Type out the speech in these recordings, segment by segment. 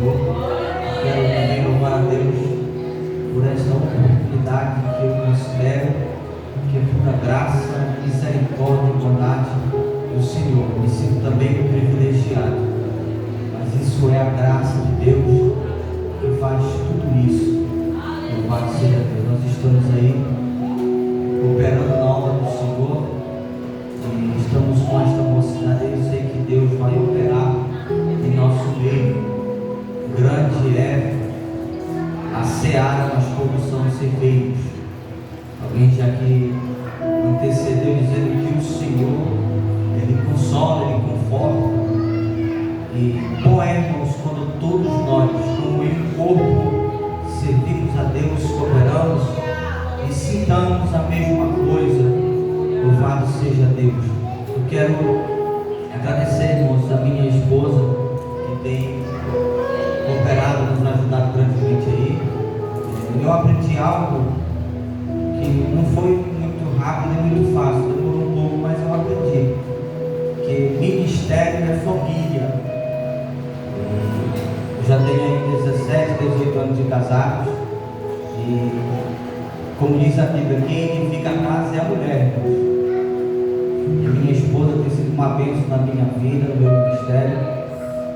Senhor. Quero também louvar a Deus por esta oportunidade que eu considero que é pura graça, misericórdia e bondade do Senhor. Me sinto também privilegiado, mas isso é a graça de Deus que faz tudo isso. Louvado seja Deus. Nós estamos aí operando na obra do Senhor e estamos com esta mocidade. Eu sei que Deus vai operar em nosso meio. Grande é a seara, mas poucos são os ceifeiros. Alguém já que antecedeu dizendo que o Senhor, Ele consola, Ele conforta. E bom é, irmãos, quando todos nós, como em corpo, servimos a Deus, cooperamos e citamos a mesma coisa. Louvado seja Deus. Eu quero agradecer, irmãos, a minha esposa que tem cooperado, nos ajudado grandemente aí. Eu aprendi algo que não foi muito rápido e muito fácil, demorou um pouco, mas eu aprendi que ministério é família. Eu já tenho aí 17, 18 anos de casados e, como diz a Bíblia, quem edifica a casa é a mulher. E a minha esposa tem sido uma bênção na minha vida, no meu ministério.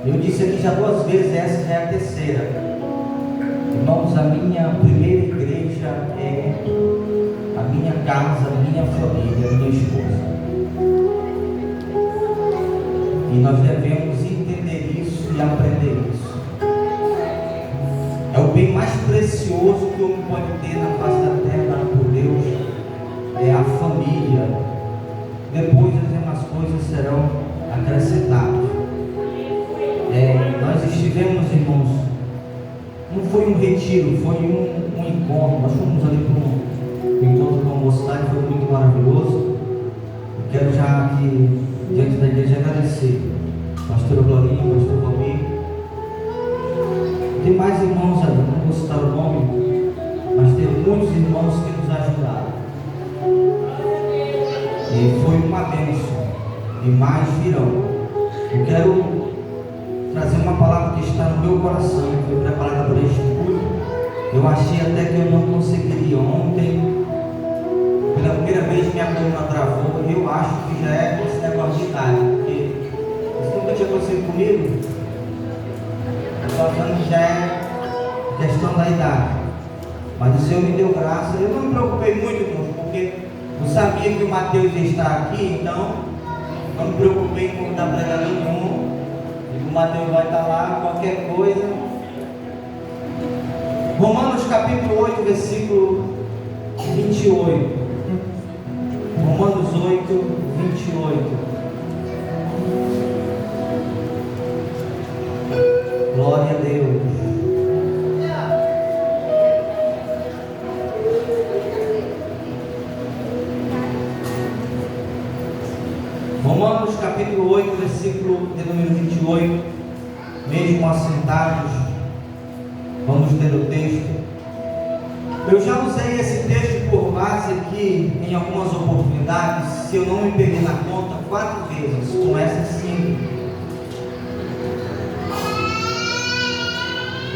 Eu disse aqui já 2 vezes, essa já é a terceira. Irmãos, a minha primeira igreja é a minha casa, a minha família, a minha esposa. E nós devemos entender isso e aprender isso. É o bem mais precioso que o homem pode ter na face da terra, dado por Deus, é a família. Depois as demais coisas serão acrescentadas. Nós estivemos, irmãos, não foi um retiro, foi um encontro. Nós fomos ali para um encontro com a mocidade, foi muito maravilhoso. Eu quero já aqui, diante da igreja, agradecer pastor Glorinha, pastor Valmir. Tem mais irmãos ali, não vou citar o nome, mas tem muitos irmãos que nos ajudaram. E foi uma bênção, e mais virão. Eu quero trazer uma palavra que está no meu coração, que foi preparada para este culto. Eu achei até que eu não conseguiria. Ontem, pela primeira vez, minha coluna travou. E eu acho que já é esse negócio de idade, porque isso nunca tinha acontecido comigo. Eu estou achando que já é questão da idade. Mas o Senhor me deu graça. Eu não me preocupei muito, irmãos, porque eu sabia que o Mateus ia estar aqui, então não me preocupei em convidar pregador nenhum. O Mateus vai estar lá, qualquer coisa. Romanos capítulo 8, versículo 28. Romanos 8, 28. Glória a Deus. Romanos capítulo 8, versículo de número 28, mesmo assentados, vamos ler o texto. Eu já usei esse texto por base aqui em algumas oportunidades, se eu não me perdi na conta, 4 vezes, com essa 5.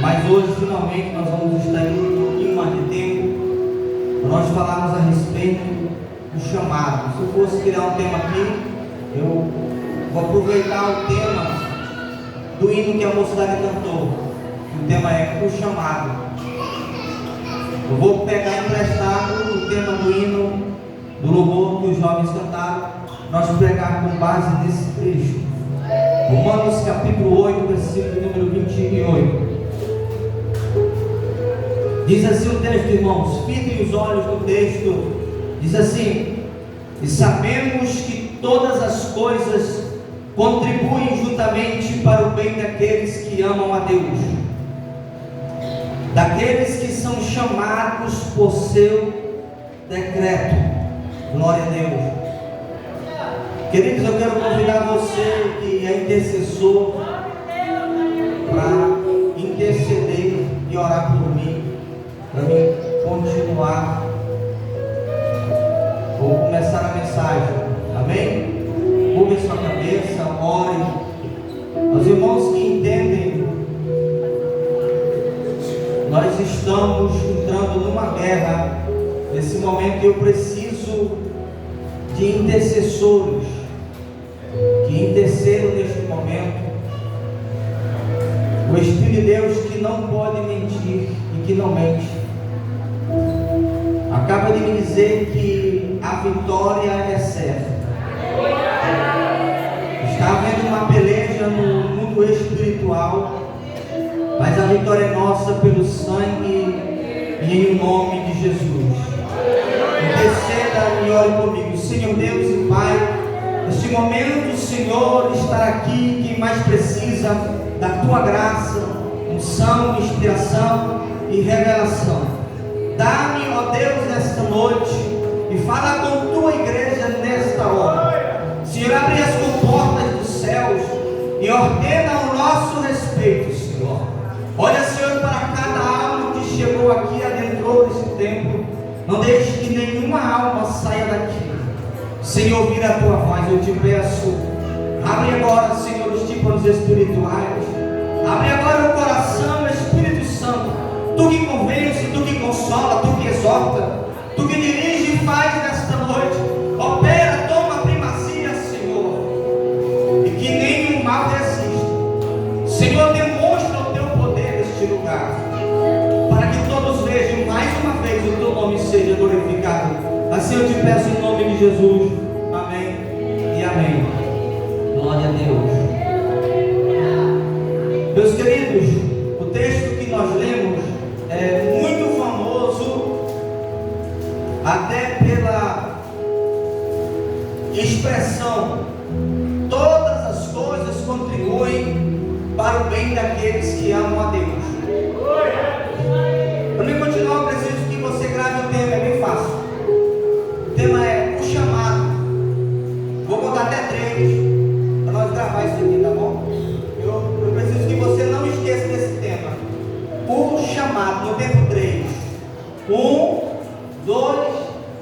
Mas hoje, finalmente, nós vamos estar indo um pouquinho mais de tempo, para nós falarmos a respeito do chamado. Se eu fosse criar um tema aqui, eu vou aproveitar o tema do hino que a mocidade cantou. O tema é o chamado. Eu vou pegar emprestado o tema do hino, do louvor que os jovens cantaram, nós pregar com base nesse trecho. Romanos capítulo 8, versículo número 28. Diz assim o texto, irmãos, fitem os olhos no texto. Diz assim: e sabemos que todas as coisas contribuem juntamente para o bem daqueles que amam a Deus, daqueles que são chamados por seu decreto. Glória a Deus. Queridos, eu quero convidar você que é intercessor para interceder e orar por mim, para mim continuar. Vou começar a mensagem. Amém? Curve sua cabeça, ore. Os irmãos que entendem nós estamos entrando numa guerra. Nesse momento eu preciso de intercessores que intercedam neste momento. O Espírito de Deus, que não pode mentir e que não mente, acaba de me dizer que a vitória é certa. Está havendo uma peleja no mundo espiritual, mas a vitória é nossa pelo sangue e em nome de Jesus. Interceda e ore comigo. Senhor Deus e Pai, neste momento o Senhor está aqui, quem mais precisa da Tua graça, unção, inspiração e revelação. Dá-me, ó Deus, nesta noite, e fala com Tua igreja nesta hora. Senhor, abre as comportas dos céus e ordena ao nosso respeito, Senhor. Olha, Senhor, para cada alma que chegou aqui, adentrou nesse templo. Não deixe que nenhuma alma saia daqui sem ouvir a Tua voz. Eu te peço, abre agora, Senhor, os tímpanos espirituais. Abre agora o coração, Espírito Santo. Tu que convence, Tu que consola, Tu que exorta, Tu que dirige e faz nesta noite. Opera, toma a primazia, Senhor. E que nenhum mal resista. Senhor, demonstra o Teu poder neste lugar, para que todos vejam mais uma vez o Teu nome seja glorificado. Assim eu te peço em nome de Jesus. Amém e amém. Glória a Deus. Meus queridos, o texto que nós lemos é muito famoso, até pela expressão: todas as coisas contribuem para o bem daqueles que amam a Deus. Para mim continuar, eu preciso que você grave o tema, é bem fácil. O tema é o chamado. Vou contar até 3 para nós gravar isso aqui, tá bom? Eu preciso que você não esqueça desse tema. O chamado, no tempo 3. 1, 2,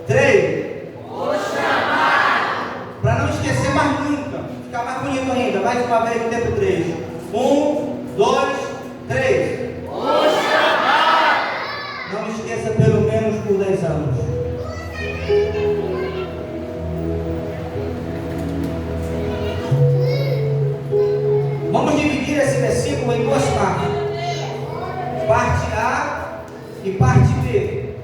3. O chamado. Para não esquecer mais nunca, ficar mais bonito ainda. Mais uma vez no tempo 3. 1, 2, 3. O chamado. Não esqueça pelo menos por 10 anos. Vamos dividir esse versículo em 2 partes. Parte A e parte B.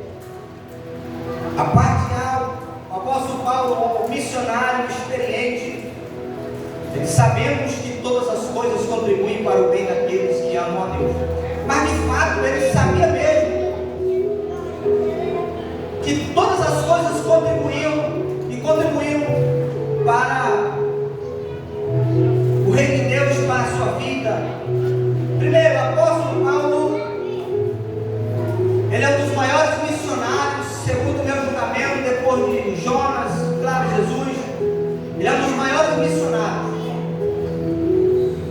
A parte A, o apóstolo Paulo, um missionário experiente, ele sabemos que todas as coisas contribuem para o bem daqueles que amam a Deus. Mas de fato ele sabia mesmo que todas as coisas contribuíam para o reino de Deus, para a sua vida. Primeiro, o apóstolo Paulo, ele é um dos maiores missionários, segundo o meu julgamento, depois de Jonas, claro, Jesus. Ele é um dos maiores missionários.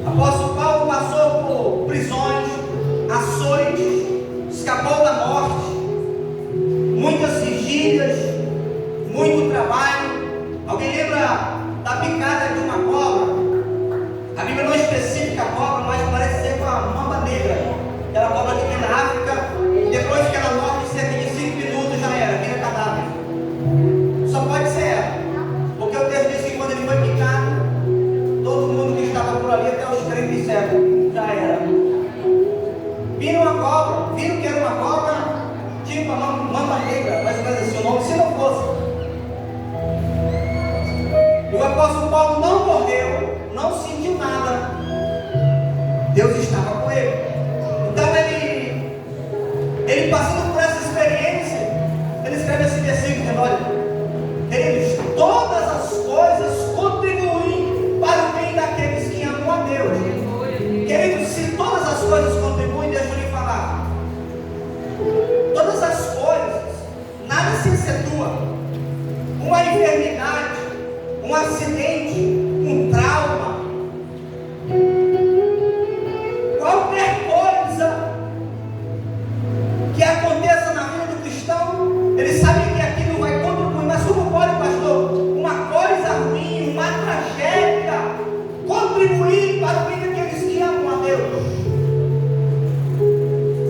O apóstolo Paulo passou por prisões, açoites, escapou da morte, muitas vigílias, muito trabalho. Alguém lembra da picada de uma cobra? A Bíblia não especifica a cobra, mas parece ser uma mamba negra. Aquela cobra que tem na África, depois que ela morre, cerca de 5 minutos já era, vira cadáver. Só pode ser ela, porque o texto diz que quando ele foi picado, todo mundo que estava por ali, até os crentes disseram, já era. Viram uma cobra, viram que era uma cobra, tipo a mamba negra, mais ou menos assim o nome, se não fosse. E o apóstolo Paulo não morreu, não sentiu nada. Deus estava com ele. Então ele passando por essa experiência, ele escreve esse versículo dizendo: olha, queridos, todas as coisas contribuem para o bem daqueles que amam a Deus. Queridos, se todas as coisas contribuem, deixa eu lhe falar, todas as coisas, nada se excetua. Uma enfermidade, um acidente, um trauma, qualquer coisa que aconteça na vida do cristão, ele sabe que aquilo vai contribuir. Mas como pode, pastor, uma coisa ruim, uma tragédia contribuir para o bem daqueles que amam a Deus?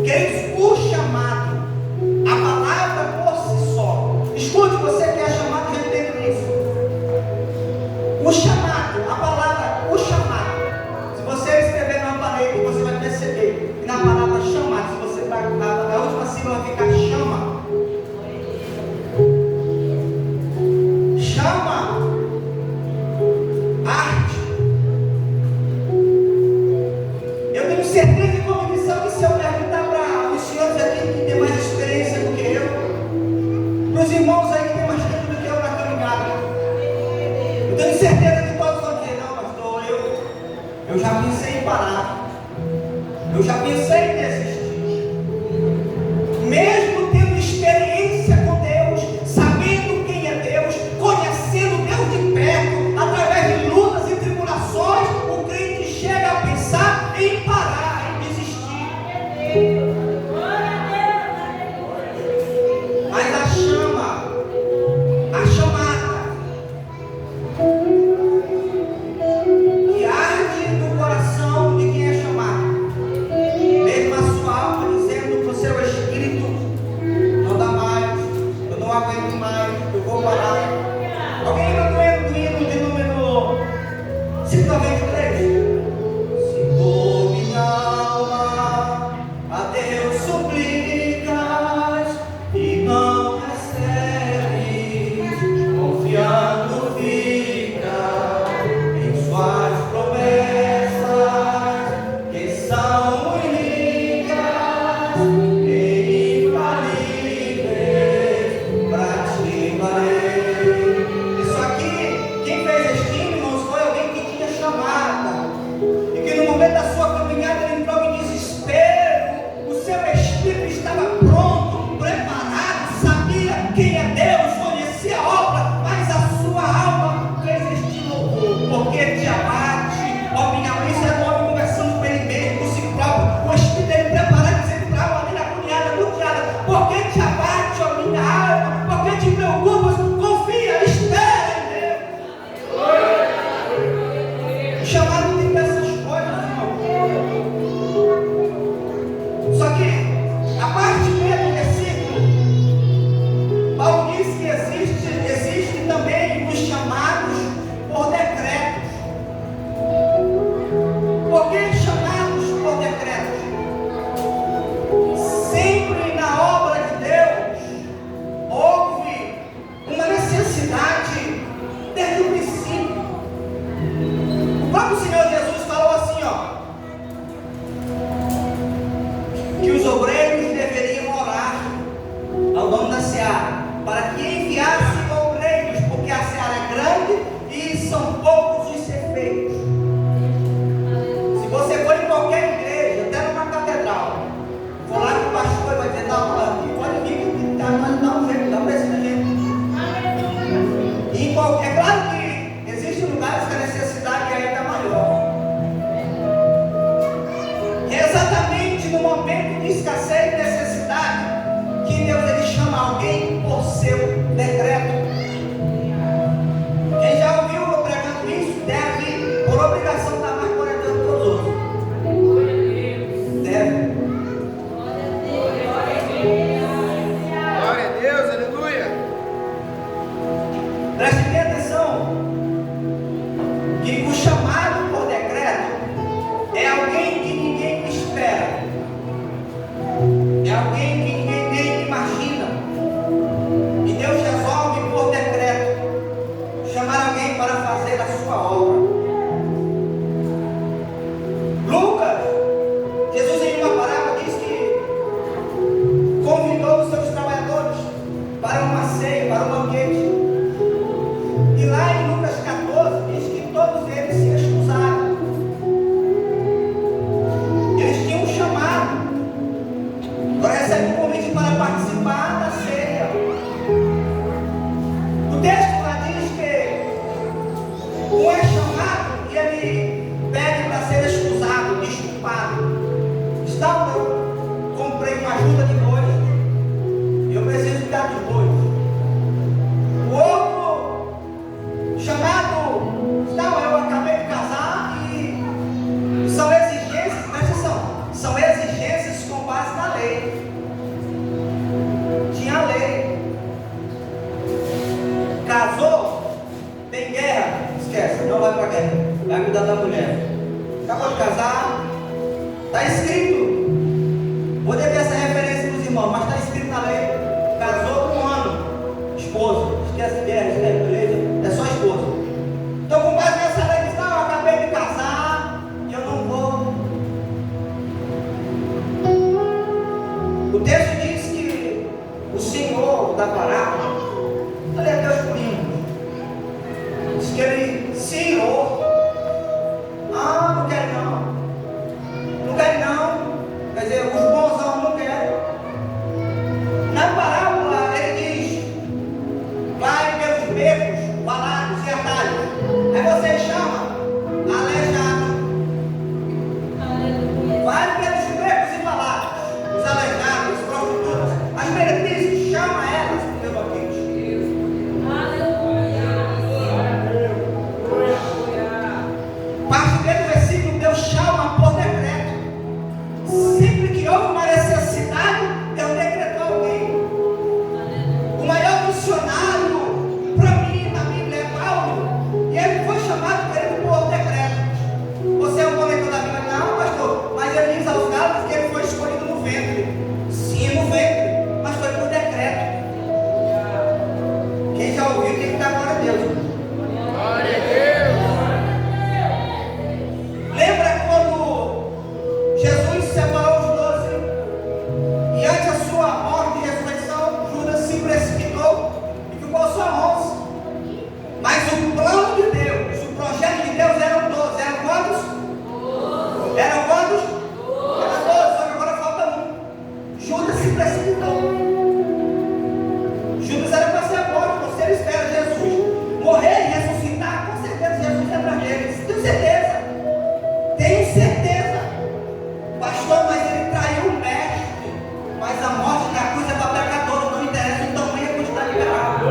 Queridos, o pensei em desistir. Mesmo tendo experiência com Deus, sabendo quem é Deus, conhecendo Deus de perto, através de lutas e tribulações, o crente chega a pensar em parar, em desistir. Mas a chamada que arde no coração de quem é chamado, mesmo a sua alma dizendo para o seu espírito: não dá mais, eu não aguento mais, eu vou parar. Alguém lembra do hino de número 593? Se tu, minha alma, a Deus suplicas e não recebes, confiando fica em suas promessas, que são únicas e infalíveis, para ti farei. Isso aqui, quem fez este hino, irmãos, foi alguém que tinha chamada, e que no momento da sua caminhada ele entrou em desespero. O seu espírito estava pronto, preparado, sabia quem é Deus, conhecia a obra, mas a sua alma fez este louvor. Porque te abate, ó minha alma. Isso é o homem conversando com ele mesmo, com si próprio, o espírito dele preparado, dizendo para a alma dele agoniada. Porque te abate, ó minha alma, porque te preocupas, confia, espera em Deus. O chamado tem dessas coisas, irmão. Só que a parte B do versículo, Paulo diz que existe também os chamados por decretos. Por que chamados por decretos? Sempre na obra de Deus houve uma necessidade desde o princípio. O próprio Senhor Jesus falou assim, ó, que os obreiros deveriam orar ao dono da seara, para que enviasse obreiros, porque a seara é grande e são poucos os efeitos. Se você for em qualquer igreja, até numa catedral, for lá que o pastor vai dizer: não, pode vir, mas dá um jeito, dá para esse jeito. É claro que existem lugares que a necessidade é ainda maior. É exatamente no momento de escassez e necessidade que Deus ele chama alguém por seu decreto. Quem já ouviu eu pregando isso deve, por obrigação, estar mais corajoso para os outros. Deve. Glória a Deus, aleluia. Preste bem atenção que o chamado por decreto é alguém que ninguém espera, é alguém que ninguém imagina, e Deus resolve por decreto chamar alguém para fazer a sua obra. Lucas, Jesus em uma parábola diz que convidou os seus trabalhadores para uma ceia, para um banquete. E lá em Lucas 14 diz que todos eles se excusaram. Eles tinham um chamado. Agora recebem um convite para participar da ceia. O texto lá diz que um é chamado e ele pede para ser excusado, desculpado. Está, eu comprei uma ajuda de bois, eu preciso dar de bois. O outro chamado, não, eu acabei de casar e são exigências, presta atenção, são exigências com base na lei. Tinha lei. Casou, tem guerra, esquece, não vai para guerra, vai cuidar da mulher. Acabou de casar, está escrito. Vou dever essa referência para os irmãos, mas está escrito na lei. Casou com um ano, esposa, esquece guerra, esquece beleza, é só esposa. Então, com base nessa lei, diz: não, eu acabei de casar e eu não vou. O texto diz que o Senhor da parábola, olha Deus por mim, diz que ele se irou. Ah, não quero não, não quero não. fala que ele foi escolhido no ventre. Sim, no ventre, mas foi por decreto. Quem já ouviu tem que dar glória a Deus. Glória a Deus. Lembra quando Jesus separou os 12 e antes da sua morte e ressurreição, Judas se precipitou e ficou só 11. Mas o plano de Deus, o projeto de Deus eram 12. Eram quantos? Eram quantos? Eram 12, só que agora falta um. Judas se precipitou. Judas era para ser morto. Você espera Jesus morrer e ressuscitar, com certeza Jesus é para eles. Tenho certeza. Tenho certeza. Pastor, mas ele traiu o mestre. Mas a morte da cruz é para pecadores. Não interessa o tamanho e a quantidade de pecado.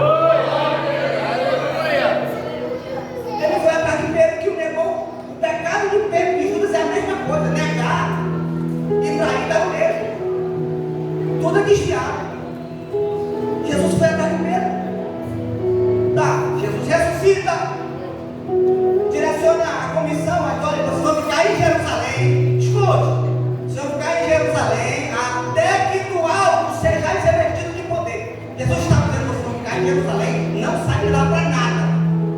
Ele foi atrás de Pedro que o negou. O pecado de Pedro e de Judas é a mesma coisa. Negar e trair dá o mesmo. Tudo é desviado. Jesus foi atrás de Pedro. Tá, Jesus ressuscita. Direciona a comissão. Agora vocês vão ficar em Jerusalém. Escute. Vocês vão ficar em Jerusalém até que do alto sejais revestidos de poder. Jesus está dizendo que vocês vão ficar em Jerusalém. Não sai de lá para nada.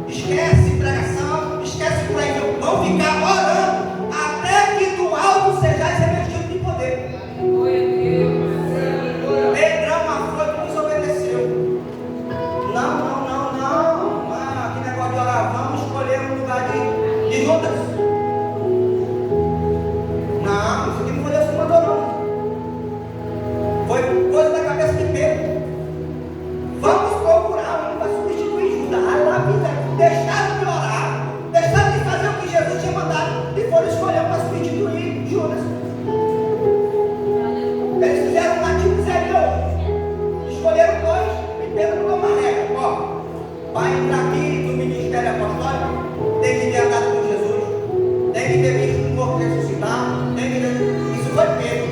Esquece pregação, esquece por aí. Vão ficar orando até que do alto sejais revestidos de poder. Pedrão foi que desobedeceu. Não. Que negócio de orar. Vamos escolher um lugar de Judas. Não, isso aqui não foi Deus que mandou, não. Foi coisa da cabeça de Pedro. Vamos procurar um para substituir Judas. A vida, deixaram de orar, deixaram de fazer o que Jesus tinha mandado e foram escolher para substituir Judas. Eles fizeram uma tipo escolheram 2 e Pedro mudou uma regra. Ó, vai entrar aqui no ministério apostólico, tem que ter andado com Jesus, tem que ter visto um corpo ressuscitar, tem que ter... Isso foi Pedro.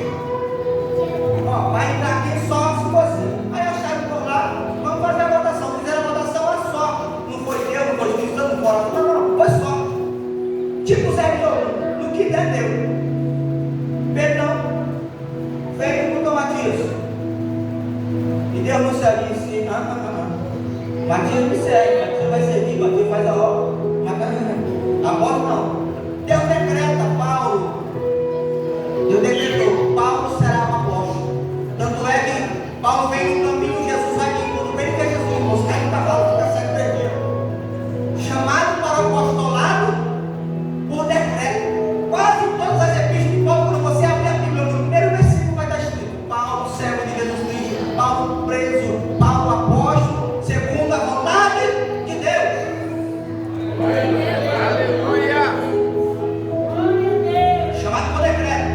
Ó, vai entrar aqui só se fosse. Aí acharam que por lá, vamos fazer a votação. Fizeram a votação a só. Não foi Deus, não foi Espírito Santo, não, foi só. Tipo 0 no que der, deu. Pedrão veio com Matias. E Deus no céu disse: Matias me segue, Matias vai seguir, Matias faz a obra. Agora não. Deus decreta, Paulo. Deus decretou, Paulo será um apóstolo. Tanto é que Paulo vem no caminho, Jesus vai vir. Quando vem que é Jesus, você cai no cavalo, fica cego perdido. Chamado para o apostolado por decreto. Quase todas as epístolas de Paulo, quando você abrir a Bíblia, no primeiro versículo vai estar escrito: Paulo, servo de Jesus Cristo, Paulo preso, Paulo apóstolo, segundo a vontade de Deus. Aleluia. Chamado por decreto.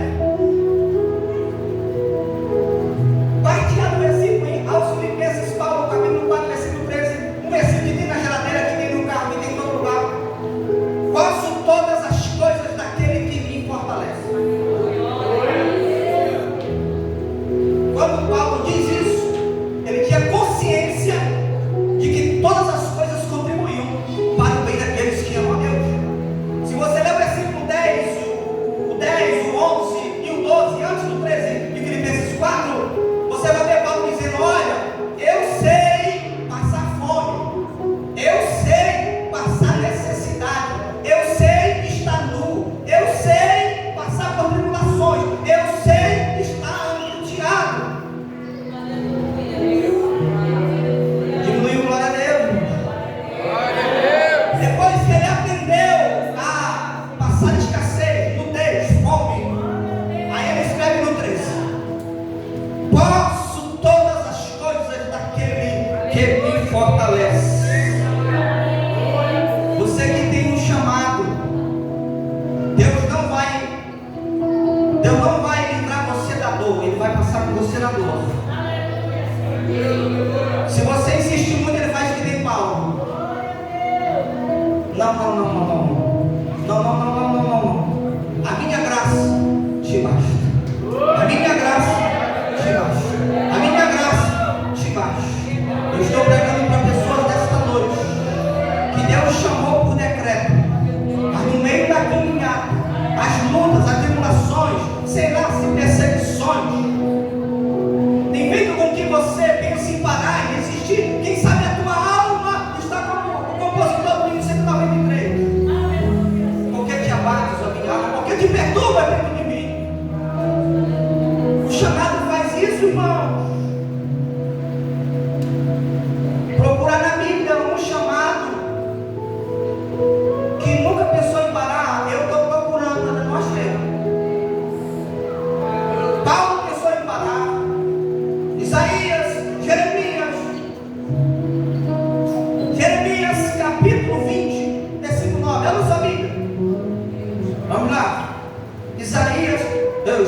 Vai tirar do versículo aos Filipenses, Paulo, capítulo 4, versículo 13. Um versículo que tem na geladeira, que tem no carro, que tem em todo lugar. Faço todas as coisas daquele que me fortalece. Quando Paulo diz isso, ele tinha consciência de que todas as coisas contribuíam para o bem daqueles que amam a Deus. Se você ler o versículo 10, o 11 e o 12, antes do 13 de Filipenses 4, você vai ver Paulo dizendo: olha, eu sei passar fome, eu sei passar necessidade, eu sei estar nu, eu sei passar por tribulações, eu sei estar angustiado. Diminuiu, glória a Deus. Glória a Deus. Depois que ele aprendeu a passar escassez, nudez, fome, aí ele escreve no 13: posso todas as coisas daquele que me fortalece. Você que tem um chamado, Deus não vai livrar você da dor, Ele vai passar por você na dor. Se você insistir muito, Ele faz que nem Paulo. Não. A minha graça te basta. A minha graça te basta. A minha graça te basta. Eu estou pregando para pessoas desta noite que Deus chamou por decreto, mas no meio da caminhada, as lutas, as tribulações, sei lá, se perseguem. condições, tem feito com que você pense em parar e resistir. Quem sabe a tua alma está como o compositor do 193. Porque te abates, ó minha alma, porque te perturba dentro de mim. O chamado faz isso, irmão. Procura na Bíblia um chamado que nunca pensou em parar. Eu estou procurando, mas não achei. Paulo pensou em parar. Isaías, Jeremias capítulo 20, versículo 9. Eu não sou Bíblia. Vamos lá.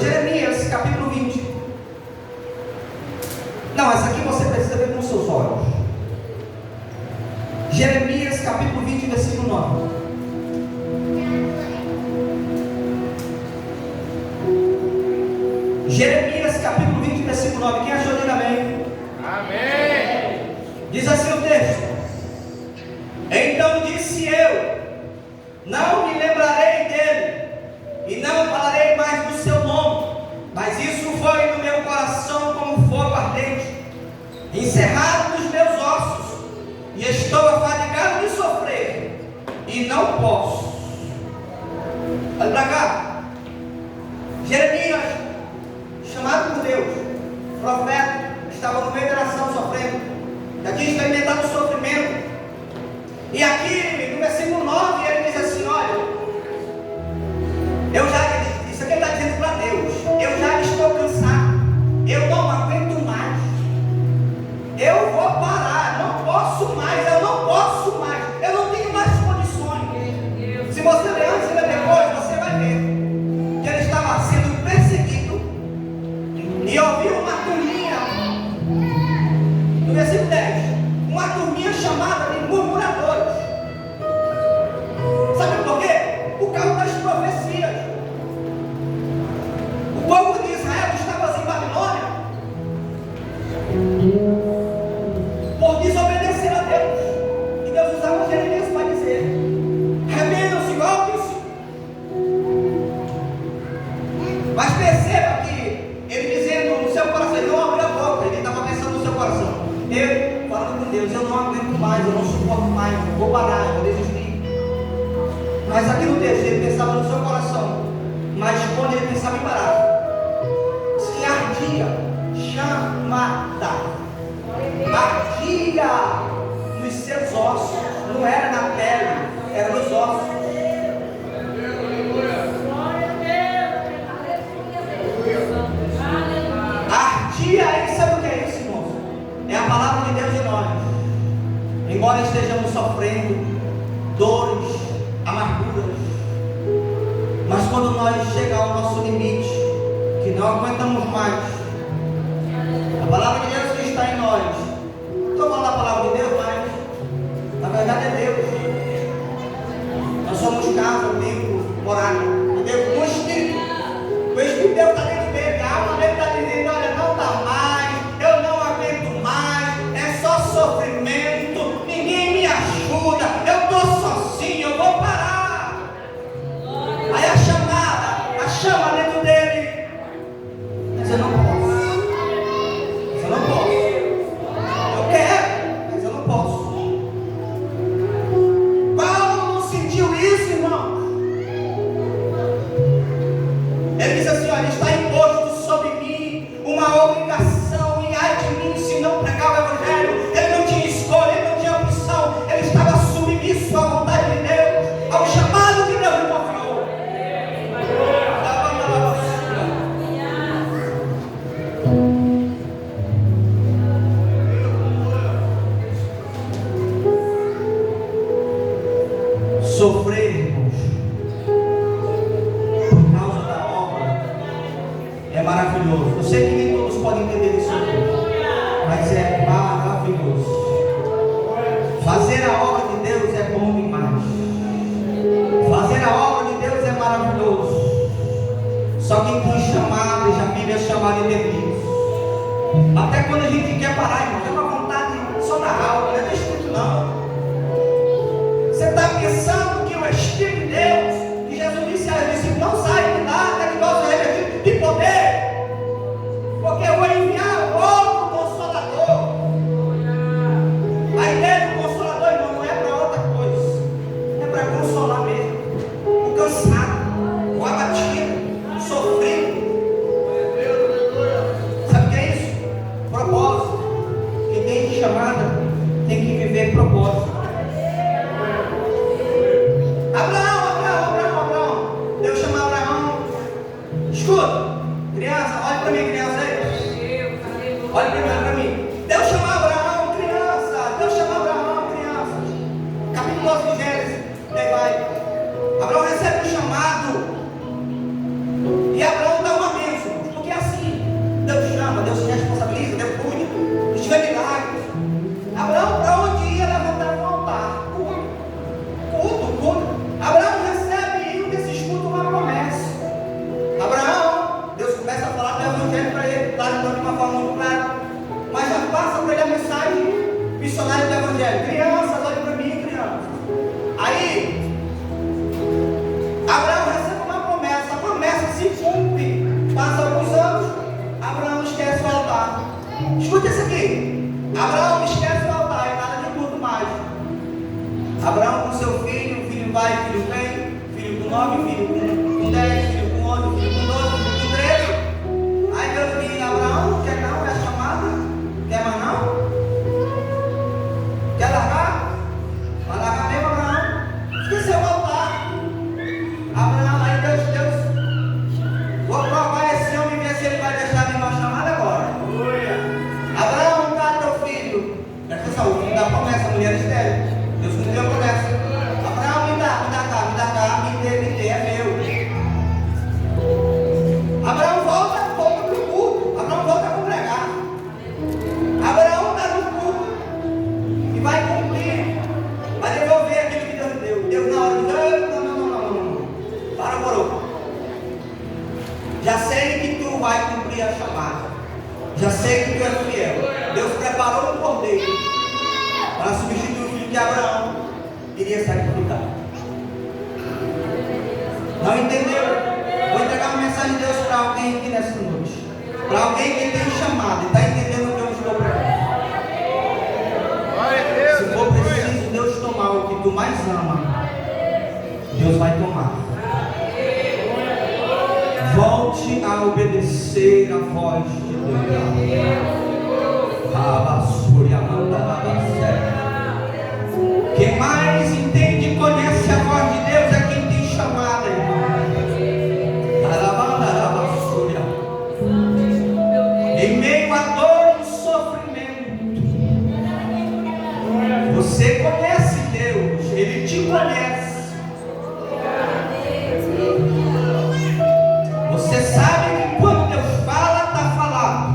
Jeremias capítulo 20. Não, essa aqui você precisa ver com os seus olhos. Jeremias capítulo 20, versículo 9. Jeremias capítulo 20, versículo 9. Quem achou, diga amém. Amém. Diz assim o texto: então disse eu, não me lembrarei dele, e não falarei mais do seu nome, mas isso foi no meu coração como fogo ardente, encerrado nos meus ossos, e estou afadigado de sofrer, e não posso. Olha para cá. Jeremias, chamado por Deus, profeta, estava no meio da nação sofrendo, já tinha experimentado o sofrimento. E aqui no versículo 9 ele diz assim: olha, isso aqui ele está dizendo para Deus, eu já estou cansado, eu não aguento mais, eu vou parar, não posso mais, eu não posso mais, eu não tenho mais condições. Se você ler antes e ler depois, você vai ver que ele estava sendo perseguido, e ouviu uma turminha, no versículo 10, uma turminha chamada de murmuradores. Sabe por quê? Por causa das profecias. O povo de Israel estava em Babilônia por desobedecer a Deus. E Deus usava Jeremias para dizer: rebelem-se, voltem-se. Mas perceba que ele dizendo no seu coração, ele não abriu a boca, ele estava pensando no seu coração. Eu, falando com Deus, eu não aguento mais, eu não suporto mais, eu vou parar, eu vou desistir. Mas aqui no texto ele pensava no seu coração, mas quando ele pensava em parar, se ardia, chamada, ardia nos seus ossos, não era na pele, era nos ossos. Ardia aí, sabe o que é isso, irmãos? É a palavra de Deus em nós. Embora estejamos sofrendo dores, amarguras, mas quando nós chegamos ao nosso limite, que não aguentamos mais, a palavra de Deus que está em nós, estou falando a palavra de Deus, mas na verdade é Deus. Nós somos casa, templo, morada de Deus, com o Espírito. O Espírito de Deus está dentro dele, a alma dele está dizendo: olha, não dá mais, eu não aguento mais, é só sofrimento, ninguém me ajuda, eu estou sozinho, eu vou parar. Aí a chama dentro dele, mas eu não posso, eu quero, mas eu não posso. Paulo não sentiu isso, irmão. Ele diz assim: olha, está imposto sobre mim uma obrigação, e ai de mim se não pregar o Evangelho. Ele não tinha escolha, ele não tinha opção, ele estava submisso à vontade de Deus, ao chamado que Deus lhe confiou. Sofrer, irmãos, por causa da obra, é maravilhoso. Eu sei que nem todos podem entender isso aqui, mas é maravilhoso. Fazer a obra de Deus é bom demais. Fazer a obra de Deus é maravilhoso. Só quem foi chamado e já vive a chamada de Deus. Até quando a gente quer parar, irmão, tem uma vontade só na alma, não é do Espírito não. Você está pensando que o Espírito de Deus, que Jesus disse a discípulos, não sai de nada, que nós revestidos de poder. Olha primeiro para mim. Deus chama Abraão, criança. Deus chama Abraão, criança. Capítulo 12 de Gênesis. Daí vai. Abraão recebe um chamado. E Abraão dá uma bênção. Porque é assim. Deus chama, Deus se responsabiliza, Deus cuida. Deus vê milagres. Abraão, para onde ia, levantar um altar. Culto. Abraão recebe e desse escuta uma promessa. Abraão, Deus começa a falar do evangelho para ele, claro, de uma forma muito clara, mas já passa para ele a mensagem missionária do evangelho. Crianças, olhem para mim, crianças. Aí, Abraão recebe uma promessa, a promessa se cumpre. Passa alguns anos, Abraão esquece o altar. Escuta isso aqui. Abraão esquece o altar e nada de culto mais. Abraão com seu filho, o filho vai, o filho vem, filho com 9, filho com 10, filho com 11, filho com 12, filho com 13. Aí Deus diz: Abraão, não quer não? É chamada? Quer mais não? Quer largar? Vai largar mesmo, Abraão? Esqueceu o altar. Abraão, aí Deus, vou provar esse homem e ver se ele vai deixar de uma chamada agora. Abraão, dá teu filho. Presta atenção, o filho da promessa, a mulher estéril. Deus me deu a promessa. Abraão, me dá cá, me dê, é meu. Abraão volta para o culto. Abraão volta a congregar. Abraão está no culto e vai cumprir, vai devolver aquilo que Deus deu. Deus na hora diz: não. Parou. Já sei que tu vai cumprir a chamada. Já sei que tu és fiel. Deus preparou um cordeiro para substituir o filho de Abraão iria sacrificar. Não entendeu? Vou entregar uma mensagem de Deus para alguém aqui nessa noite. Para alguém que tem chamado e está entendendo o que eu estou pregando. Se for preciso Deus tomar o que tu mais ama, Deus vai tomar. Volte a obedecer a voz de Deus. Quem mais entende e conhece a voz de Deus é quem tem chamada, irmão. Em meio a dor e sofrimento, você conhece Deus, Ele te conhece. Você sabe que quando Deus fala, está falando.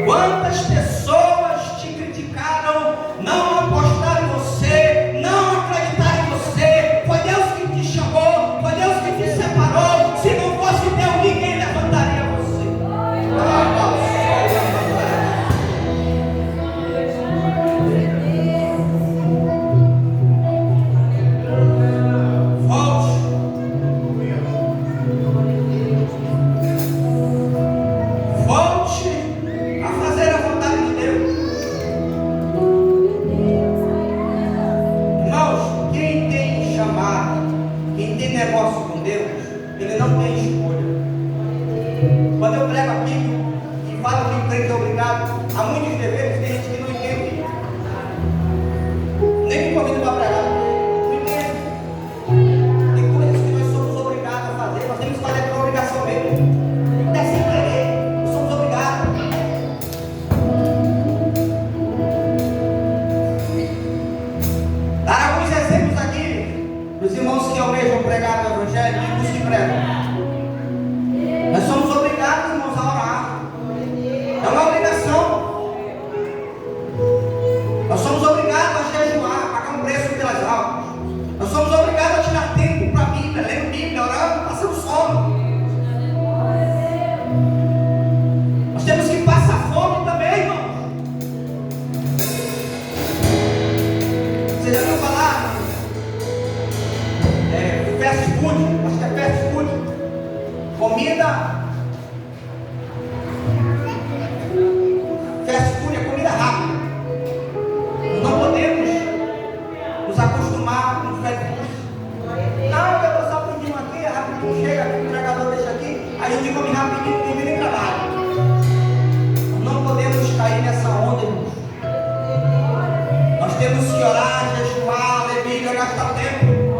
Quantas pessoas te criticaram, não apostaram em você, não acreditaram em você? Foi Deus que te chamou, foi Deus que te separou. Se não fosse Deus, ninguém levantaria você. Negócio com Deus, ele não tem escolha. Quando eu prego aqui e falo que o crente é obrigado a muitos deveres, tem gente que não entende. Nem me convido para pregar, não entende. Tem coisas que nós somos obrigados a fazer, nós temos que fazer por obrigação mesmo. Até sem querer, nós somos obrigados. Dar alguns exemplos aqui dos irmãos que almejam pregar o Evangelho e dos que pregam. Nós somos obrigados, irmãos, a orar. É uma obrigação. Nós somos obrigados a jejuar, a pagar um preço pelas almas. Nós somos obrigados a tirar tempo para a Bíblia, lendo Bíblia, orando, passando sono. Nós temos que passar fome também, irmãos. Você já ouviu falar? Fast food, acho que é fast food. Comida. Fast food é comida rápida. Não podemos nos acostumar com fast food. Não, eu vou só pedir aqui, rapidinho chega, o entregador deixa aqui, aí a gente come rapidinho, não tem nem trabalho. Não podemos cair nessa onda, irmãos. Nós temos que orar, jejuar, ler Bíblia, gastar tempo.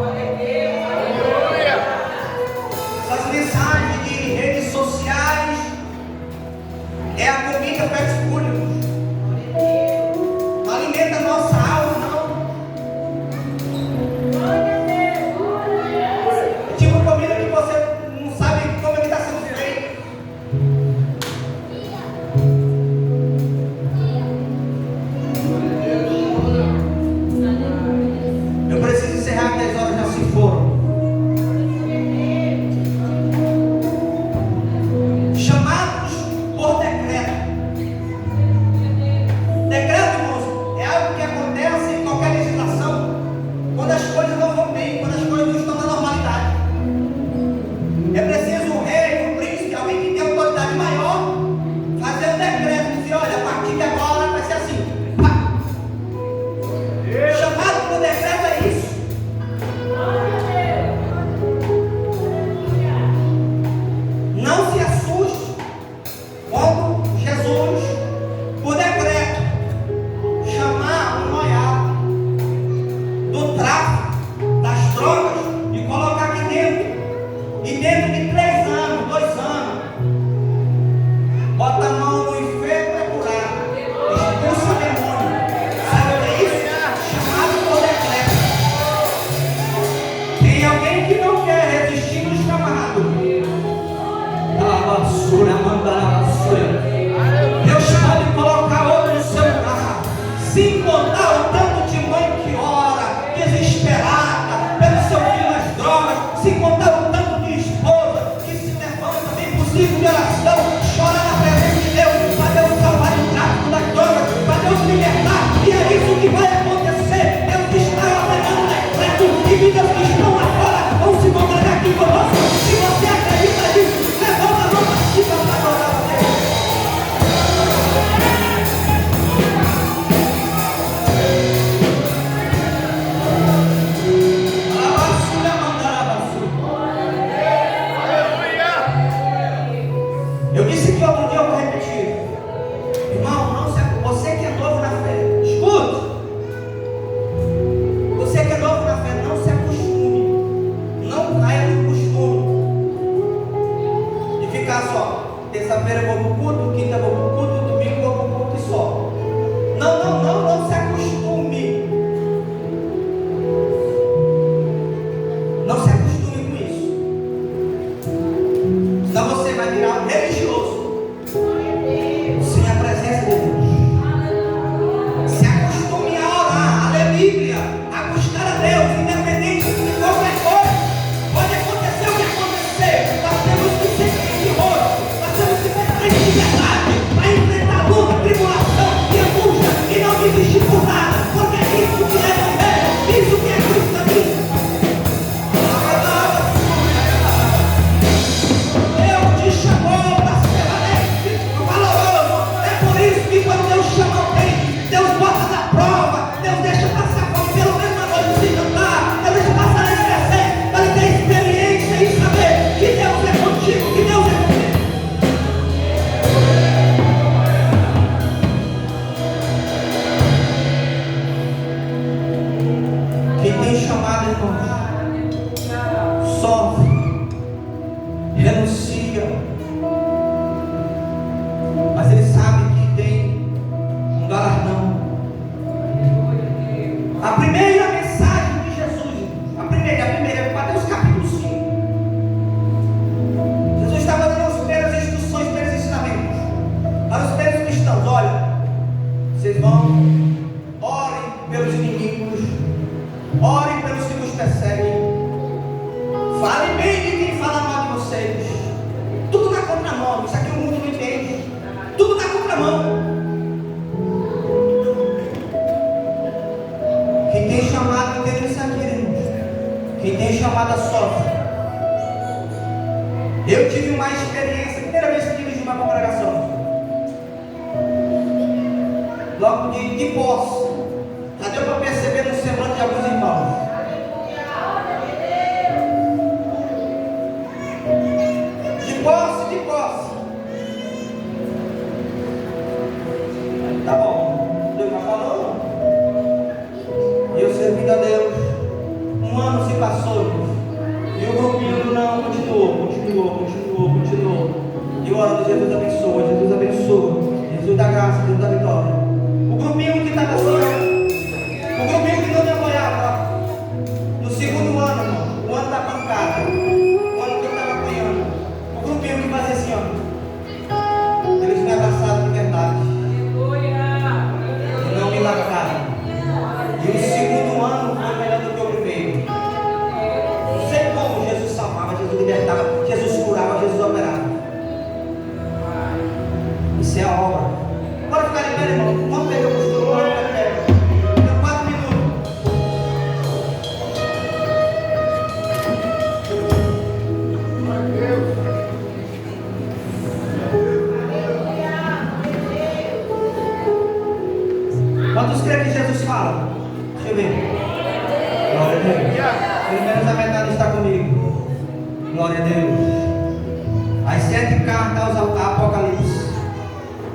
alguém que não quer resistir no chamado, a vassoura mandar a vassoura, Deus pode colocar outro no seu lugar. Se encontrar o tanto de mãe que ora, desesperada, pelo seu filho nas drogas, se encontrar o tanto de esposa que se levanta, tem possível de oração, chora na presença de Deus, para Deus salvar do tráfico das drogas, para Deus libertar, e é isso que vai acontecer. Deus está operando decreto, e vidas que estão lá fora vão se congregar aqui conosco. Se você acredita nisso, levanta a mão para cima para adorar a Deus. Eu disse que outro dia eu vou repetir. Irmão, não se, você que é novo na fé, escute. Você que é novo na fé, não se acostume. Não caia no costume de ficar só. Terça-feira eu vou pro culto, quinta eu vou pro culto, domingo eu vou pro culto e só. Não se acostume. Não se acostume com isso. Senão você vai virar um religioso sem a presença de Deus. Se acostume a orar, a ler Bíblia, a buscar a Deus, independente de qualquer coisa. Pode acontecer o que acontecer. Nós temos que ser rigorosos. Nós temos que ter frente de verdade para enfrentar luta, tribulação e angústia e não desistir por nada. Porque é isso que é viver, isso que é cristianismo. Deus te chamou para ser valente, valoroso. É por isso que quando Deus chama alguém, Deus bota na prova, Deus deixa passar por pelo menos uma noite sem cantar, Deus deixa passar na esquecer, para ter experiência e saber que Deus é contigo, que Deus é contigo. Quem tem chamado, irmãos, sofre, renuncia, mas ele sabe que tem um galardão. A primeira mensagem de Jesus, a primeira, Mateus capítulo 5. Jesus estava dando as primeiras instruções, os primeiros ensinamentos para os primeiros cristãos. Olha, vocês vão, orem pelos inimigos, orem pelos que vos perseguem, falem bem de quem fala mal de vocês. Tudo na contramão, isso aqui o mundo não entende. Tudo na contramão. Quem tem chamado, entende isso aqui, irmãos. Quem tem chamado, sofre. Eu tive uma experiência, primeira vez que dirigi uma congregação, logo de posse. Já deu para perceber no semblante de alguns irmãos. De posse. Tá bom, Deus já falou. E eu servindo a Deus. Um ano se passou. E o grupinho não continuou. E o orando, Jesus abençoa. Jesus dá graça, Deus dá vitória. O grupinho que estava assim, o grupinho que não me apoiava. No segundo ano, irmão, o ano da pancada, o ano que eu estava apanhando, o grupinho que fazia assim, ó, eles me abraçaram de verdade e não me largaram. E o segundo ano foi melhor do que o primeiro. Não sei como Jesus salvava, Jesus libertava, Jesus curava, Jesus operava. Isso é a obra. Pode ficar de pé, irmão. Vamos pegar o costume, vamos ficar de pé. Tem 4 minutos. Quantos creem que Jesus fala? Deixa eu ver. Glória a Deus. Pelo menos a metade está comigo. Glória a Deus. As 7 cartas ao Apocalipse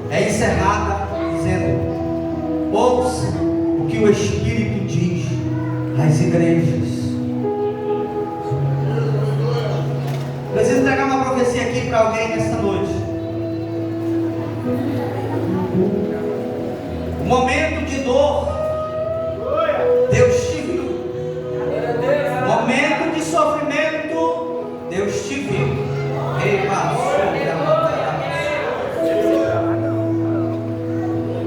é encerrada dizendo: ouça o que o Espírito diz às igrejas. Preciso entregar uma profecia aqui para alguém nesta noite. Momento de dor, Deus te viu. Momento de sofrimento, Deus te viu.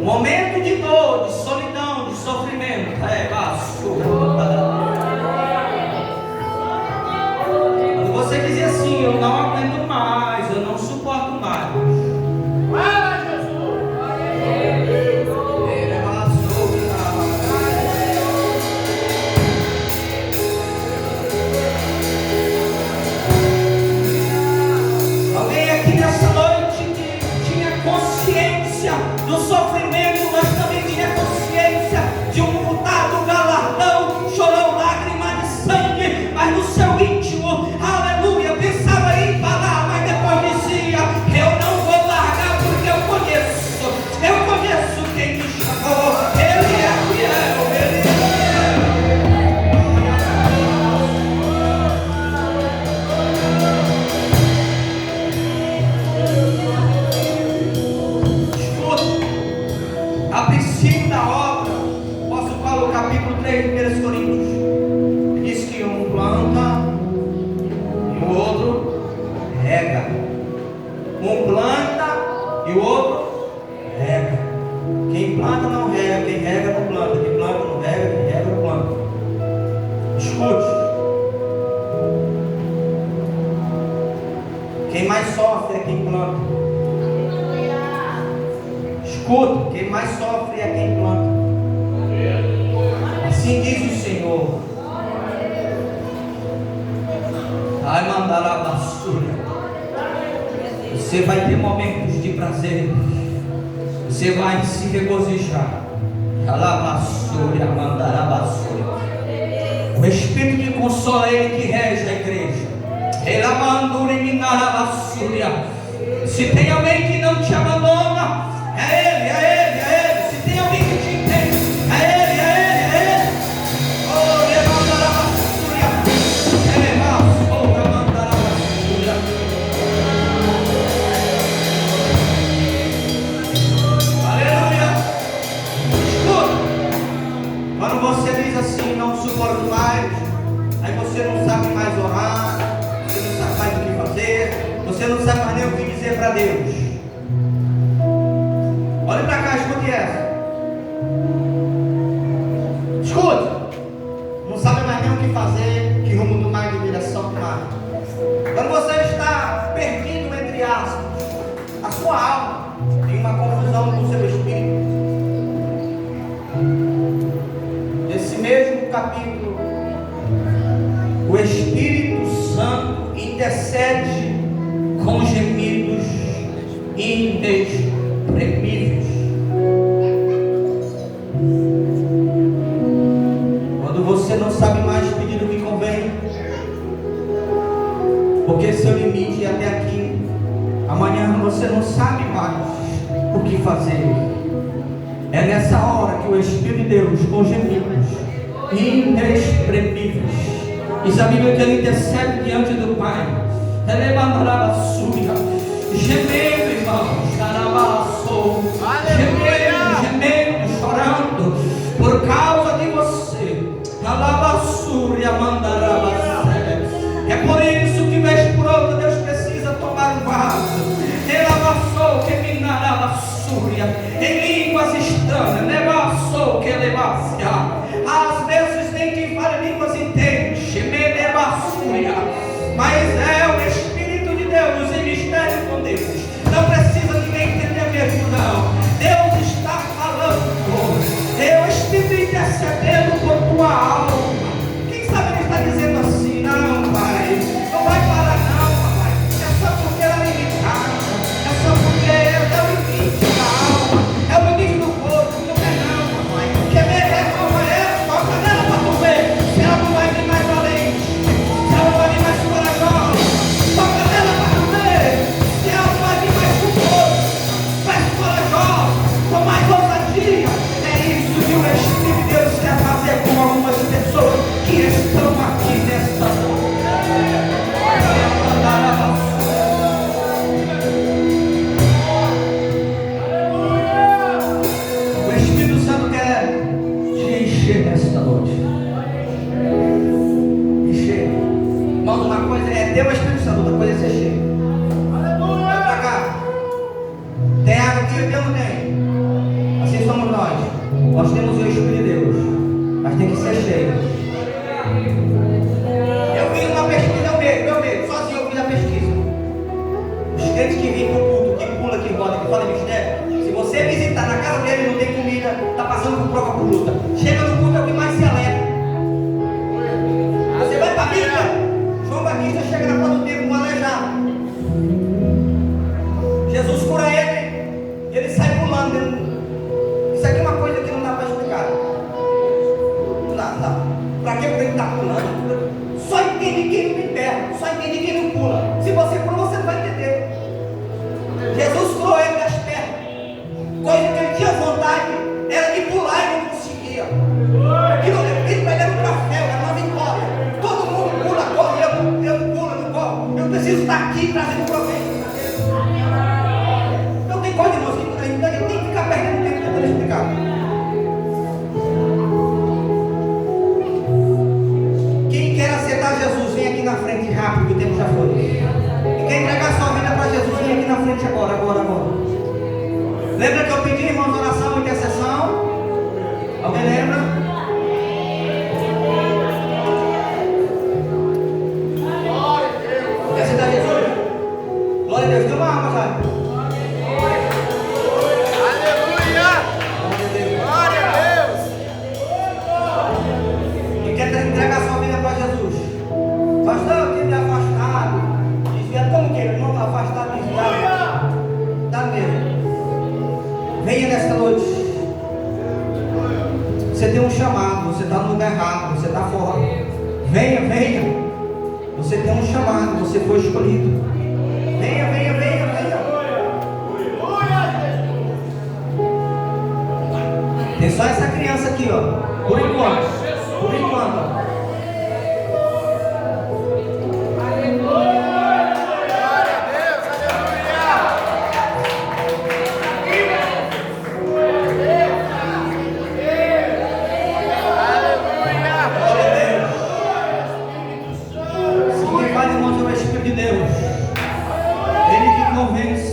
Momento de dor, de solidão, de sofrimento. Quando você dizia assim, eu não aguento mais, eu não suporto mais. Alguém aqui nessa noite que tinha consciência do sofrimento, mas também tinha consciência de um mudado galardão, chorou lágrima de sangue, mas no seu íntimo, aleluia, pensava em parar, mas depois dizia, eu não vou largar porque eu conheço quem me chamou, Ele é fiel, Ele é a princípio da obra, o apóstolo Paulo, capítulo 3, 1 Coríntios, diz que um planta e o outro rega. Um planta e o outro rega. Quem planta não rega, quem rega não planta. Quem planta não rega, quem rega não planta. Escute. Quem mais sofre é quem planta. Escuta, quem mais sofre é quem planta. Assim diz o Senhor. Vai mandar a basura. Você vai ter momentos de prazer. Você vai se regozijar. Alabasura, mandar a basura. O Espírito de consolo é Ele que rege a igreja. Ele abandona e minar a basura. Se tem alguém que não te abandona, é Ele, é Ele, é Ele. Se tem alguém que te entende, é Ele, é Ele, é Ele. Oh, levanta a basura. Levanta a basura. Aleluia. Escuta. Quando você diz assim, não suporto mais, aí você não sabe mais orar, você não sabe mais o que fazer, você não sabe mais nem o que dizer para Deus. Olha para cá, escute essa. Escute. Não sabe mais nem o que fazer, que rumo tomar, que direção tomar. Quando você está perdido, entre aspas, a sua alma tem uma confusão com o seu espírito. Nesse mesmo capítulo, o Espírito Santo intercede com gemidos inexprimíveis. Quando você não sabe mais pedir o que convém, porque seu limite é até aqui, amanhã você não sabe mais o que fazer. É nessa hora que o Espírito de Deus, com gemidos inexprimíveis, diz a Bíblia que ele intercede diante do Pai. Ele levantará a sua, gemendo, irmãos, gemendo, chorando por causa de você. É por isso que vez por outra Deus precisa tomar um vaso. Ele amassou que minará a súria em línguas estranhas, levassou que levasse. Às vezes nem quem fala línguas entende, mas é o Espírito de Deus em mistério com Deus. Não precisa ninguém entender mesmo, não. Deus está falando, é o Espírito intercedendo por tua alma. Quem sabe ele está dizendo assim, não, Pai, não vai parar não, papai. É só porque ela é limitada, é só porque é o limite da alma, é o limite do corpo, não é não, papai. Que é ter o Espírito Santo, outra coisa é ser cheio. Vai pra cá. Tem água aqui, eu não tenho. Assim somos nós. Nós temos o Espírito de Deus, mas tem que ser cheio. Eu fiz uma pesquisa, meu medo, sozinho eu fiz a pesquisa. Os crentes que vêm pro culto, que pula, que roda, que fala mistério, se você visitar na casa dele, não tem comida, está passando por prova, por luta. Chega no culto, é o que mais se alegra. Você vai para a Bíblia, João Batista chega na porta do templo, um aleijado. Jesus cura ele, ele sai pulando. Isso aqui é uma coisa que não dá para explicar. Não dá. Para que ele está pulando? Só entende quem não tem perna, só entende quem não pula. Se você pula, você não vai entender. Jesus curou ele das pernas. Coisa que ele tinha vontade era de pular e não conseguia. Aquilo ele vai dar um troféu, é uma vitória. Todo mundo pula, corre, eu não pulo, eu não corro. Eu preciso estar aqui trazendo proveito. Não tem coisa, irmãos, que a gente tem que ficar perdendo tempo tentando explicar. Quem quer aceitar Jesus, vem aqui na frente rápido, que o tempo já foi. E quem entregar sua vida para Jesus, vem aqui na frente agora. Lembra que eu pedi, irmãos, oração e intercessão? Alguém lembra? Quer aceitar Jesus? Glória a Deus, tem uma alma, sabe? Aleluia! Glória a Deus! Quem quer entregar sua vida para Jesus? Pastor, eu quero me afastado. Desviado, como que ele? Não está afastado, desviado. Dá mesmo. Venha nesta noite. Você tem um chamado, você está no lugar errado, você está fora. Venha. Você tem um chamado, você foi escolhido. Venha. Tem só essa criança aqui, ó. Por enquanto.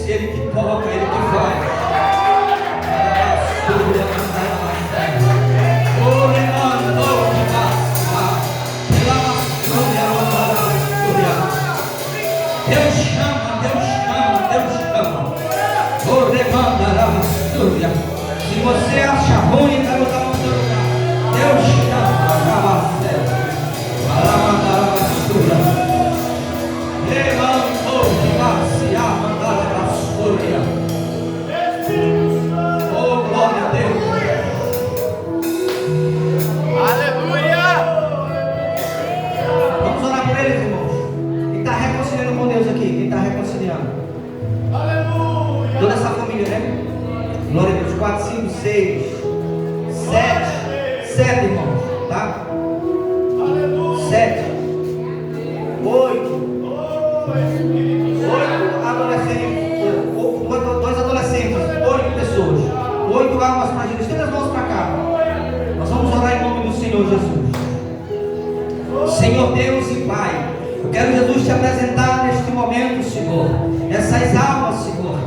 Ele que toca, ele que faz. Deus chama. Se você acha ruim, vai botar no seu lugar. Deus chama. Oh, glória a Deus. Aleluia! Vamos orar por eles, irmãos. Quem está reconciliando com Deus aqui? Quem está reconciliando? Aleluia! Toda essa família, né? Glória a Deus. 4, 5, 6, 7, irmãos, tá? 7, 8 adolescentes, 2 adolescentes, 8 pessoas, 8 almas fragíveis. Estenda as mãos para cá. Nós vamos orar em nome do Senhor Jesus. Senhor Deus e Pai, eu quero, Jesus, te apresentar neste momento, Senhor, essas almas, Senhor,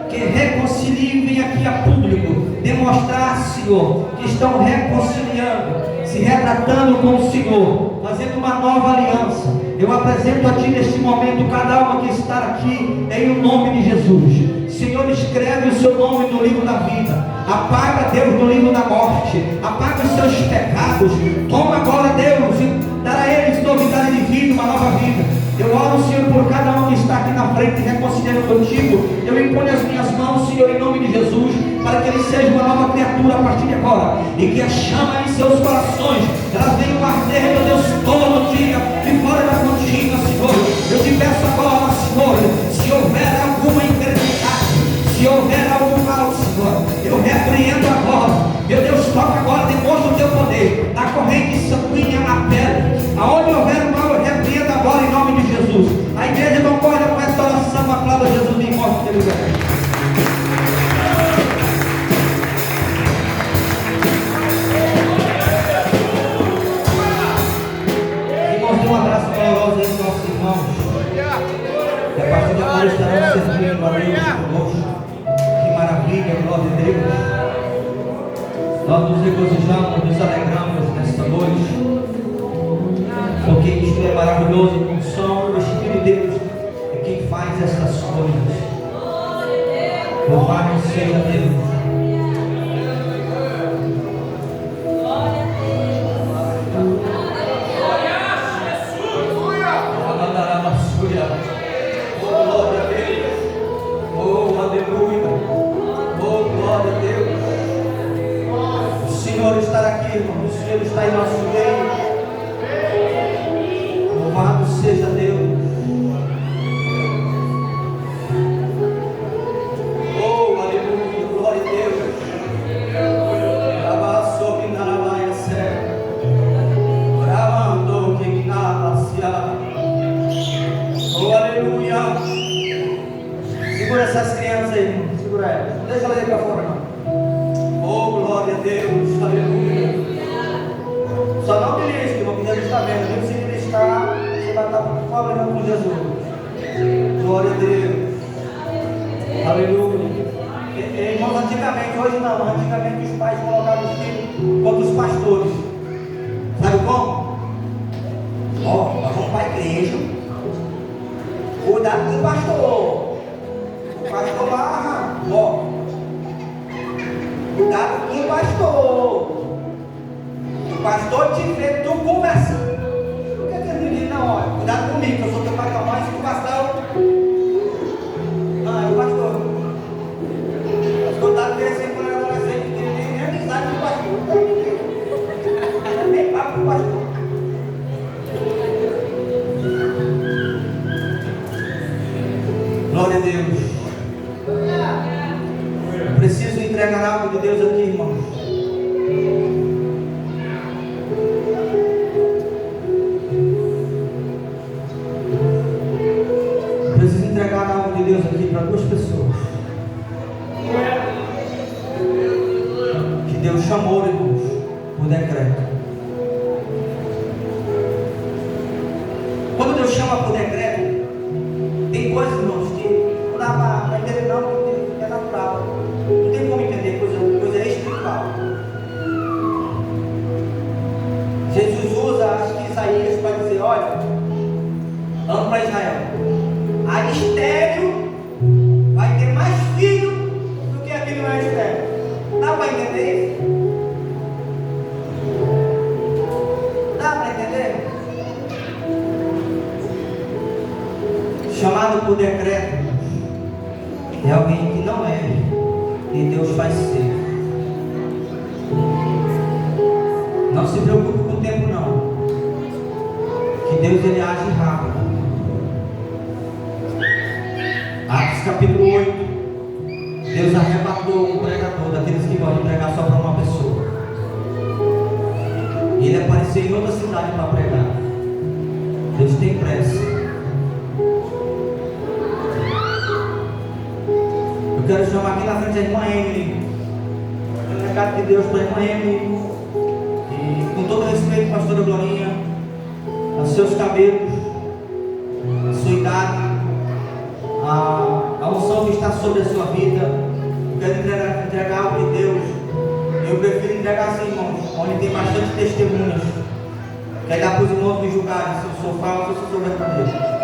que reconciliam e vêm aqui a público demonstrar, Senhor, que estão reconciliando, se retratando com o Senhor, fazendo uma nova aliança. Eu apresento a Ti neste momento cada alma que está aqui, em o nome de Jesus. Senhor, escreve o seu nome no livro da vida, apaga, Deus, no livro da morte, apaga os seus pecados, toma agora, Deus, e dará a eles novidade de vida, uma nova vida. Eu oro, Senhor, por cada um que está aqui na frente, reconciliando contigo. Eu imponho as minhas mãos, Senhor, em nome de Jesus, para que ele seja uma nova criatura a partir de agora, e que a chama em seus corações, elas venham arder, meu Deus, todo dia, e fora da contínua, Senhor. Eu te peço agora, Senhor, se houver alguma incredulidade, se houver algum mal, Senhor, eu repreendo agora. Meu Deus, toca agora, demonstra o teu poder, na corrente sanguínea, na pele, aonde houver o mal, eu repreendo agora em nome de Jesus. A igreja concorda com essa oração, aplauda Jesus em morte de lugar. Irmãos, tem uma um abraço caloroso aí para os nossos irmãos. E a partir de agora estarão servindo a Deus conosco. Que maravilha, glória a Deus. Nós nos regozijamos, nos alegramos nesta noite, porque isto é maravilhoso e com som do Espírito de Deus é quem faz estas coisas. Louvado seja Deus. O Senhor está em nosso meio. Louvado seja Deus. Oh, aleluia, glória a Deus. Oh, aleluia. Segura essas crianças aí, irmão. Segura elas. Não deixa elas ir para fora, não. Oh, glória a Deus. Aleluia. Só não belisque, irmão, que Jesus está vendo. Mesmo se beliscar, você vai estar falando com Jesus. Glória a Deus. Aleluia. Irmãos, antigamente, hoje não. Antigamente os pais colocavam os filhos contra os pastores. Sabe como? Ó, nós vamos para a igreja. Cuidado com o pastor. O pastor lá, ó. Cuidado com o pastor. O pastor te vê tu conversando. Por que ele diz, não, olha, cuidado comigo, que eu sou teu pai e tua mãe, se tu pastor. Não, é o pastor. O pastor está crescendo quando era adolescente, que ele tem nem amizade com o pastor. Nem papo com o pastor. Glória a Deus. Preciso entregar algo de Deus aqui, irmãos. Preciso entregar algo de Deus aqui para duas pessoas. Que Deus chamou, irmãos, por decreto. Quando Deus chama por decreto, tem coisas, irmãos, que não dá para entender, não, porque é natural. Não tem como entender, coisa espiritual. Jesus usa, acho que Isaías, para dizer: olha, vamos para Israel. A estéreo vai ter mais filho do que aquele não é estéreo. Dá para entender isso? Dá para entender? Chamado por decreto é alguém que não é, e Deus faz ser. Não se preocupe com o tempo, não, que Deus ele age rápido. Atos capítulo 8, Deus arrebatou um pregador, daqueles que gostam de pregar só para uma pessoa. E ele apareceu em outra cidade para pregar. Deus tem pressa. Eu quero chamar aqui na frente a irmã Emily. O recado de Deus para a irmã Emily. E com todo respeito, pastora Glorinha, aos seus cabelos, a sua idade, a unção que está sobre a sua vida. Eu quero entregar algo de Deus. Eu prefiro entregar assim, irmãos, onde tem bastante testemunhas. Quer dar para os irmãos me julgarem se eu sou falso ou se eu sou verdadeiro.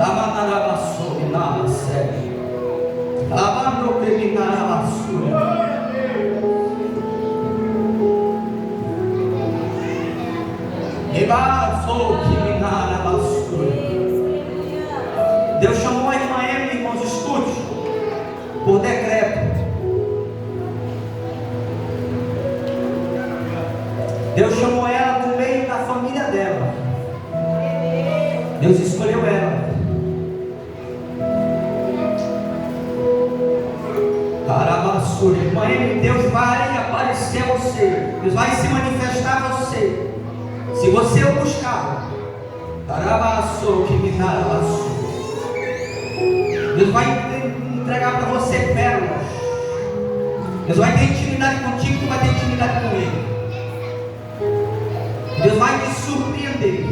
Amanarabassou, nada sério. Abandou criminarabassou. Rebassou criminarabassou. Deus chamou a irmã Emily, irmãos, escute, por decreto. Deus chamou ela do meio da família dela. Deus escolheu ela. Mãe, Deus vai aparecer a você. Deus vai se manifestar a você. Se você o buscar. Deus vai entregar para você pérolas. Deus vai ter intimidade contigo, tu vai ter intimidade com Ele. surpreender.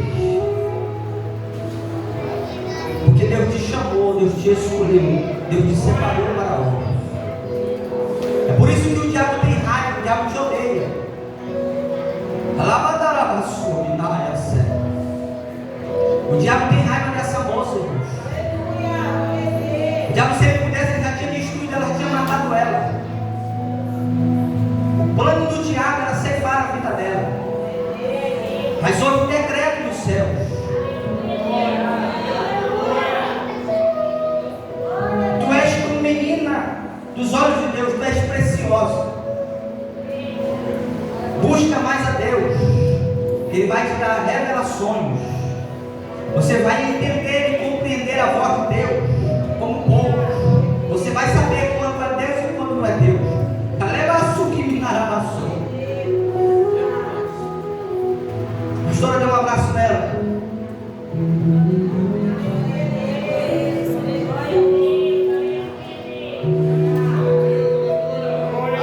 Porque Deus te chamou, Deus te escolheu, Deus te separou para a obra. É por isso que o diabo tem raiva, o diabo te odeia. O diabo tem raiva dessa moça, irmãos. O diabo, se ele pudesse, ele já tinha destruído ela, já tinha matado ela. O plano do diabo era ceifar a vida dela. Mas houve um decreto dos céus. Tu és como menina dos olhos de Deus, tu és preciosa. Busca mais a Deus. Ele vai te dar revelações. Você vai entender e compreender a voz de Deus como poucos. Você vai saber quando é Deus e quando não é Deus. Pastora, dê um abraço nela.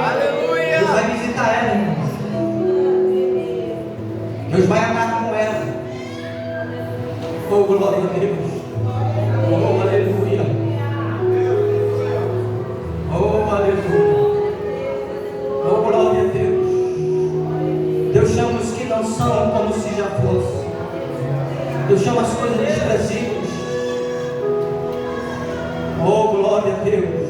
Aleluia. Deus vai visitar ela, irmãos. Deus vai andar com ela. Oh, glória a Deus. Oh, aleluia. Oh, aleluia. Oh, glória a Deus. Deus chama os que não são como se já fossem. Deus chama as coisas desprezíveis. Oh, glória a Deus.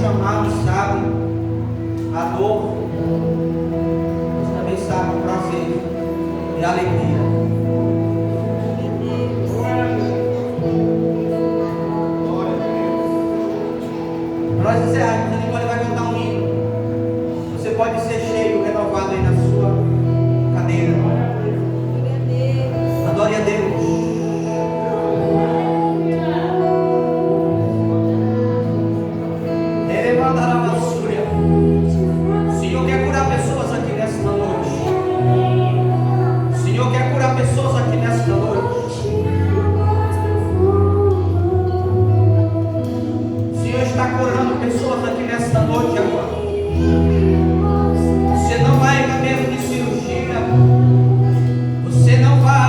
chamado sabe a dor, mas também sabe o prazer e a alegria. Para nós encerrarmos, a Nicole vai cantar um hino. Você pode ser cheio, renovado aí na sua cadeira. Adore a Deus. Senhor quer curar pessoas aqui nesta noite. Senhor quer curar pessoas aqui nesta noite. Senhor está curando pessoas aqui nesta noite agora. Você não vai para mesa de cirurgia. Você não vai.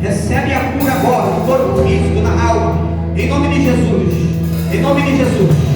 Recebe a cura agora, no corpo físico, na alma. Em nome de Jesus. Em nome de Jesus.